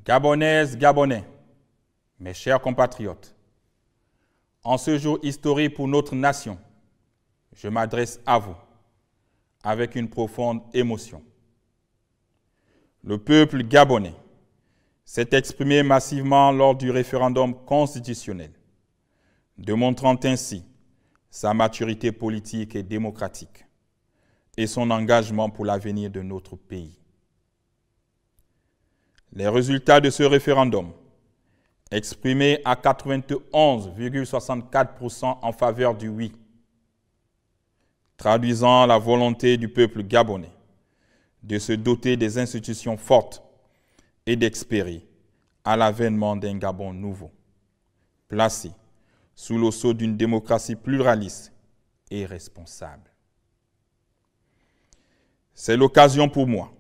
Gabonaises, Gabonais, mes chers compatriotes, en ce jour historique pour notre nation, je m'adresse à vous avec une profonde émotion. Le peuple gabonais s'est exprimé massivement lors du référendum constitutionnel, démontrant ainsi sa maturité politique et démocratique et son engagement pour l'avenir de notre pays. Les résultats de ce référendum, exprimés à 91,64% en faveur du oui, traduisant la volonté du peuple gabonais de se doter des institutions fortes et d'espérer à l'avènement d'un Gabon nouveau, placé sous le sceau d'une démocratie pluraliste et responsable. C'est l'occasion pour moi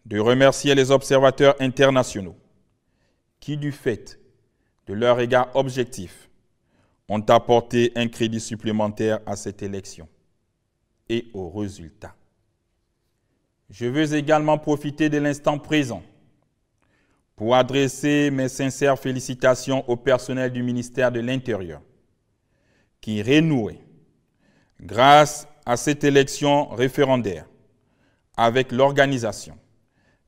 de remercier les observateurs internationaux qui, du fait de leur regard objectif, ont apporté un crédit supplémentaire à cette élection et aux résultats. Je veux également profiter de l'instant présent pour adresser mes sincères félicitations au personnel du ministère de l'Intérieur qui renouait, grâce à cette élection référendaire, avec l'organisation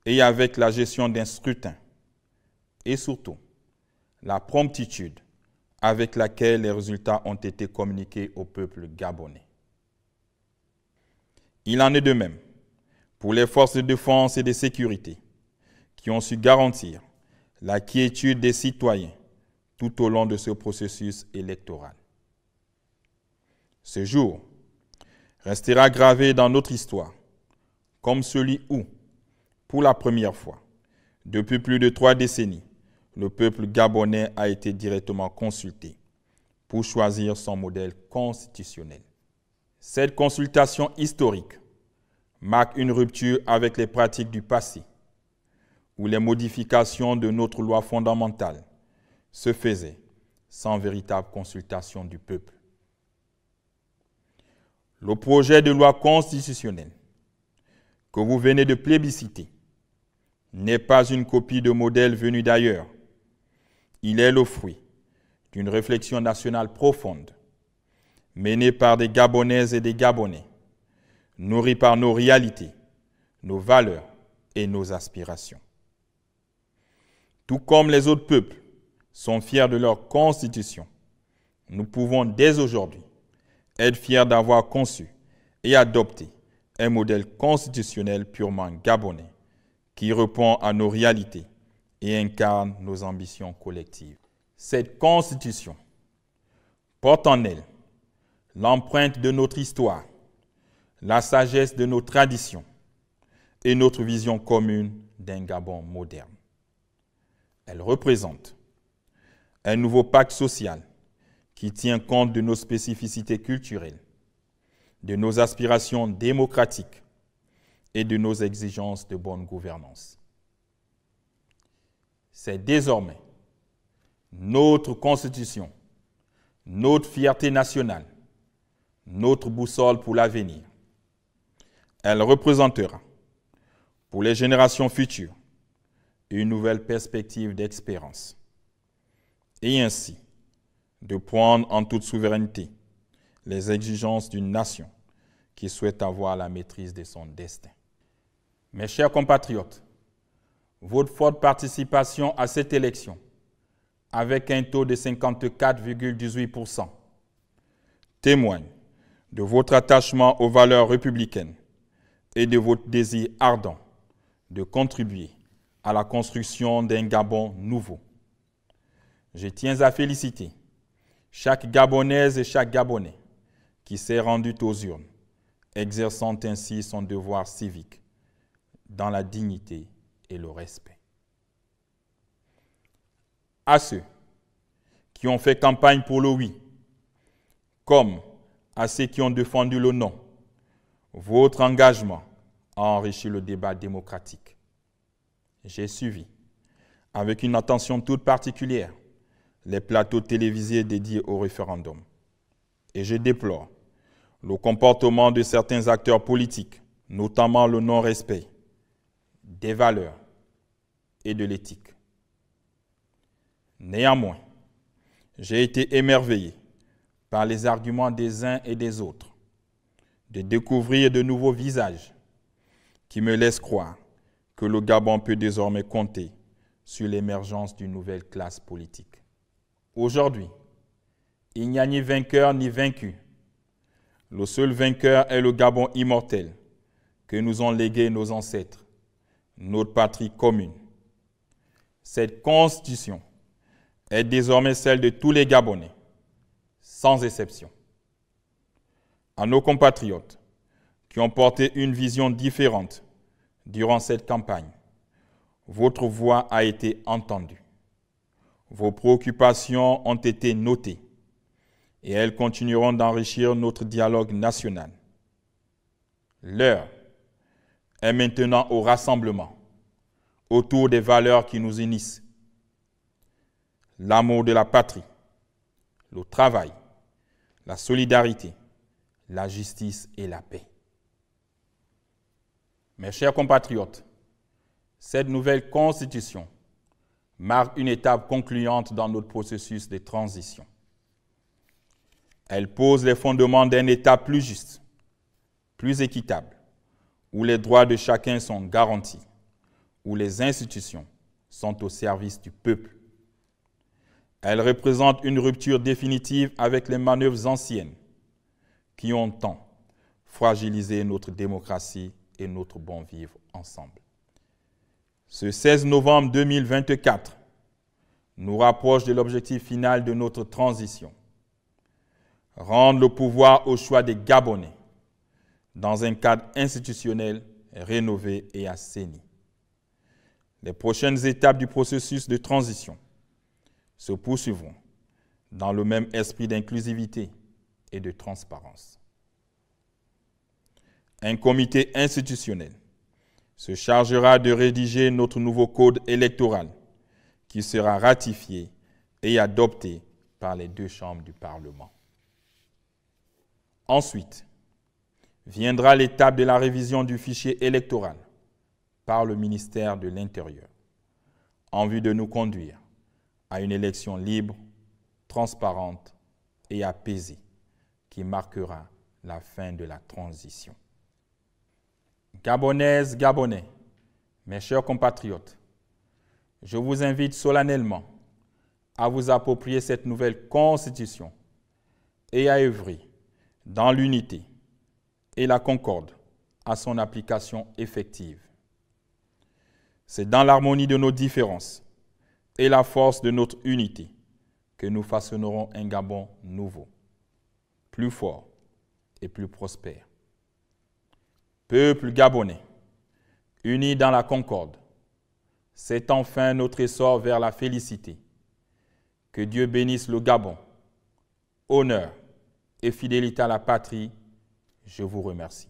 et avec la gestion d'un scrutin, et surtout la promptitude avec laquelle les résultats ont été communiqués au peuple gabonais. Il en est de même pour les forces de défense et de sécurité qui ont su garantir la quiétude des citoyens tout au long de ce processus électoral. Ce jour restera gravé dans notre histoire comme celui où, pour la première fois, depuis plus de 3 décennies, le peuple gabonais a été directement consulté pour choisir son modèle constitutionnel. Cette consultation historique marque une rupture avec les pratiques du passé, où les modifications de notre loi fondamentale se faisaient sans véritable consultation du peuple. Le projet de loi constitutionnelle que vous venez de plébisciter n'est pas une copie de modèle venu d'ailleurs. Il est le fruit d'une réflexion nationale profonde, menée par des Gabonaises et des Gabonais, nourris par nos réalités, nos valeurs et nos aspirations. Tout comme les autres peuples sont fiers de leur constitution, nous pouvons dès aujourd'hui être fiers d'avoir conçu et adopté un modèle constitutionnel purement gabonais qui répond à nos réalités et incarne nos ambitions collectives. Cette constitution porte en elle l'empreinte de notre histoire, la sagesse de nos traditions et notre vision commune d'un Gabon moderne. Elle représente un nouveau pacte social qui tient compte de nos spécificités culturelles, de nos aspirations démocratiques et de nos exigences de bonne gouvernance. C'est désormais notre Constitution, notre fierté nationale, notre boussole pour l'avenir. Elle représentera, pour les générations futures, une nouvelle perspective d'espérance, et ainsi de prendre en toute souveraineté les exigences d'une nation qui souhaite avoir la maîtrise de son destin. Mes chers compatriotes, votre forte participation à cette élection, avec un taux de 54,18%, témoigne de votre attachement aux valeurs républicaines et de votre désir ardent de contribuer à la construction d'un Gabon nouveau. Je tiens à féliciter chaque Gabonaise et chaque Gabonais qui s'est rendu aux urnes, exerçant ainsi son devoir civique dans la dignité et le respect. À ceux qui ont fait campagne pour le oui, comme à ceux qui ont défendu le non, votre engagement a enrichi le débat démocratique. J'ai suivi, avec une attention toute particulière, les plateaux télévisés dédiés au référendum. Et je déplore le comportement de certains acteurs politiques, notamment le non-respect des valeurs et de l'éthique. Néanmoins, j'ai été émerveillé par les arguments des uns et des autres, de découvrir de nouveaux visages qui me laissent croire que le Gabon peut désormais compter sur l'émergence d'une nouvelle classe politique. Aujourd'hui, il n'y a ni vainqueur ni vaincu. Le seul vainqueur est le Gabon immortel que nous ont légué nos ancêtres, notre patrie commune. Cette constitution est désormais celle de tous les Gabonais, sans exception. À nos compatriotes qui ont porté une vision différente durant cette campagne, votre voix a été entendue. Vos préoccupations ont été notées et elles continueront d'enrichir notre dialogue national. L'heure est maintenant au rassemblement autour des valeurs qui nous unissent. L'amour de la patrie, le travail, la solidarité, la justice et la paix. Mes chers compatriotes, cette nouvelle constitution marque une étape concluante dans notre processus de transition. Elle pose les fondements d'un État plus juste, plus équitable, où les droits de chacun sont garantis, où les institutions sont au service du peuple. Elle représente une rupture définitive avec les manœuvres anciennes qui ont tant fragilisé notre démocratie et notre bon vivre ensemble. Ce 16 novembre 2024 nous rapproche de l'objectif final de notre transition. Rendre le pouvoir au choix des Gabonais dans un cadre institutionnel rénové et assaini. Les prochaines étapes du processus de transition se poursuivront dans le même esprit d'inclusivité et de transparence. Un comité institutionnel se chargera de rédiger notre nouveau code électoral qui sera ratifié et adopté par les deux chambres du Parlement. Ensuite, viendra l'étape de la révision du fichier électoral par le ministère de l'Intérieur, en vue de nous conduire à une élection libre, transparente et apaisée qui marquera la fin de la transition. Gabonaises, Gabonais, mes chers compatriotes, je vous invite solennellement à vous approprier cette nouvelle constitution et à œuvrer dans l'unité et la concorde à son application effective. C'est dans l'harmonie de nos différences et la force de notre unité que nous façonnerons un Gabon nouveau, plus fort et plus prospère. Peuple gabonais, unis dans la concorde, c'est enfin notre essor vers la félicité. Que Dieu bénisse le Gabon. Honneur et fidélité à la patrie, je vous remercie.